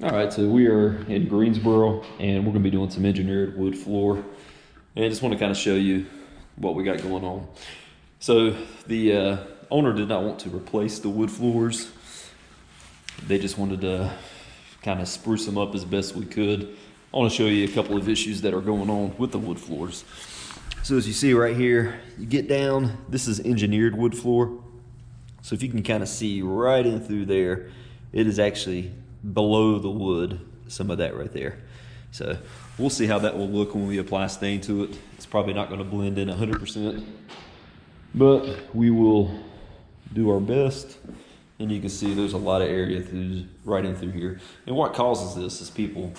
All right, so we are in Greensboro and we're gonna be doing some engineered wood floor. And I just wanna kind of show you what we got going on. So the owner did not want to replace the wood floors. They just wanted to kind of spruce them up as best we could. I wanna show you a couple of issues that are going on with the wood floors. So as you see right here, you get down, this is engineered wood floor. So if you can kind of see right in through there, it is actually below the wood, some of that right there. So we'll see how that will look when we apply stain to it. It's probably not going to blend in 100%, but we will do our best. And you can see there's a lot of area right in through here. And what causes this is people,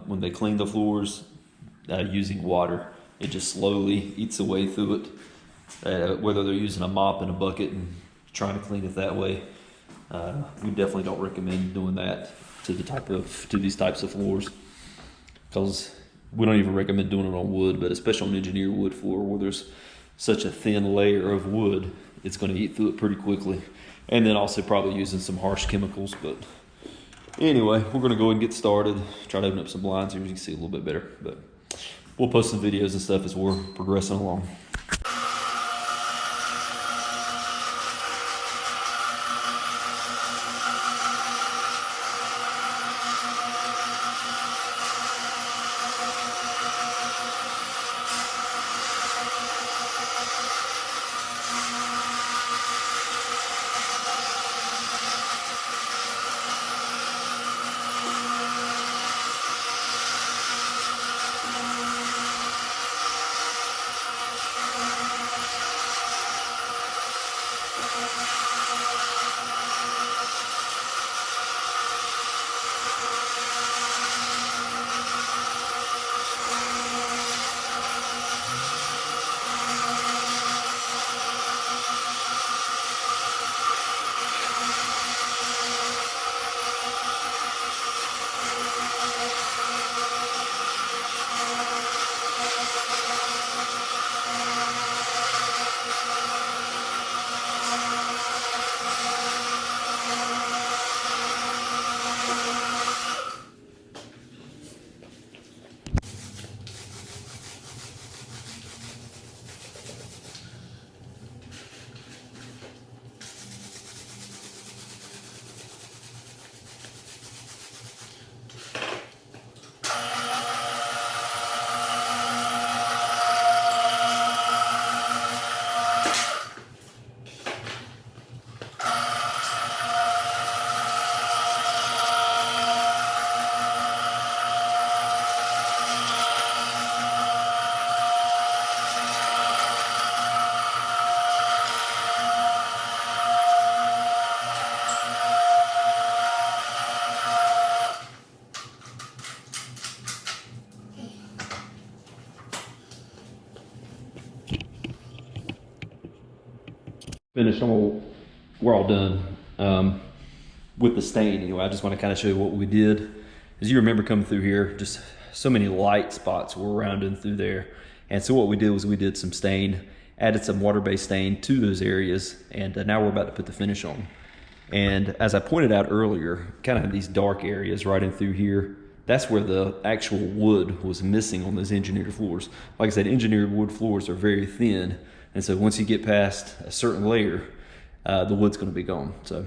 when they clean the floors using water, it just slowly eats away through it. Whether they're using a mop and a bucket and trying to clean it that way, we definitely don't recommend doing that to these types of floors, because we don't even recommend doing it on wood, but especially on engineered wood floor where there's such a thin layer of wood, it's going to eat through it pretty quickly. And then also probably using some harsh chemicals. But anyway, we're going to go ahead and get started. Try to open up some blinds here so you can see a little bit better. But we'll post some videos and stuff as we're progressing along. Finished. We're all done with the stain anyway. I just want to kind of show you what we did. As you remember coming through here, just so many light spots were rounding through there. And so what we did was we did some stain, added some water-based stain to those areas, and now we're about to put the finish on. And as I pointed out earlier, kind of these dark areas right in through here, that's where the actual wood was missing on those engineered floors. Like I said, engineered wood floors are very thin. And so once you get past a certain layer, the wood's going to be gone. So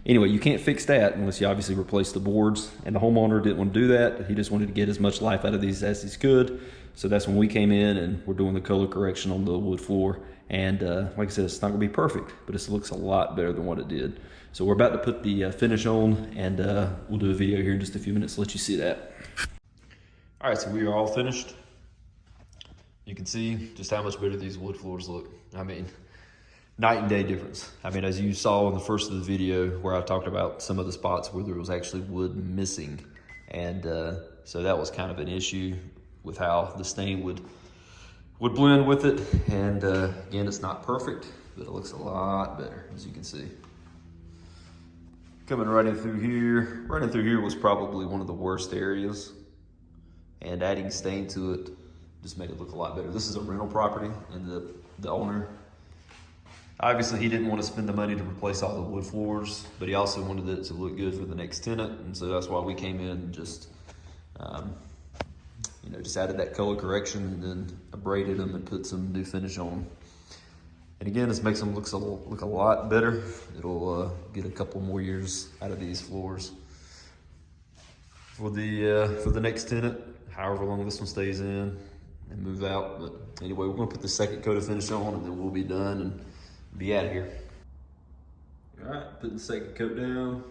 anyway, you can't fix that unless you obviously replace the boards. And the homeowner didn't want to do that. He just wanted to get as much life out of these as he could. So that's when we came in and we're doing the color correction on the wood floor. And like I said, it's not going to be perfect, but it looks a lot better than what it did. So we're about to put the finish on, and we'll do a video here in just a few minutes to let you see that. All right, so we are all finished. You can see just how much better these wood floors look. I mean, night and day difference. I mean, as you saw in the first of the video where I talked about some of the spots where there was actually wood missing. And so that was kind of an issue with how the stain would blend with it. And again, it's not perfect, but it looks a lot better, as you can see. Coming right in through here was probably one of the worst areas. And adding stain to it just made it look a lot better. This is a rental property, and the owner Obviously, he didn't want to spend the money to replace all the wood floors, but he also wanted it to look good for the next tenant, and so that's why we came in and just, just added that color correction and then abraded them and put some new finish on them. And again, this makes them look a lot better. It'll get a couple more years out of these floors. For the next tenant, however long this one stays in and move out. But anyway, we're gonna put the second coat of finish on and then we'll be done and be out of here. All right, putting the second coat down.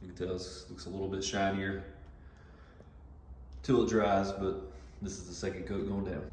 You can tell this looks a little bit shinier till it dries, but this is the second coat going down.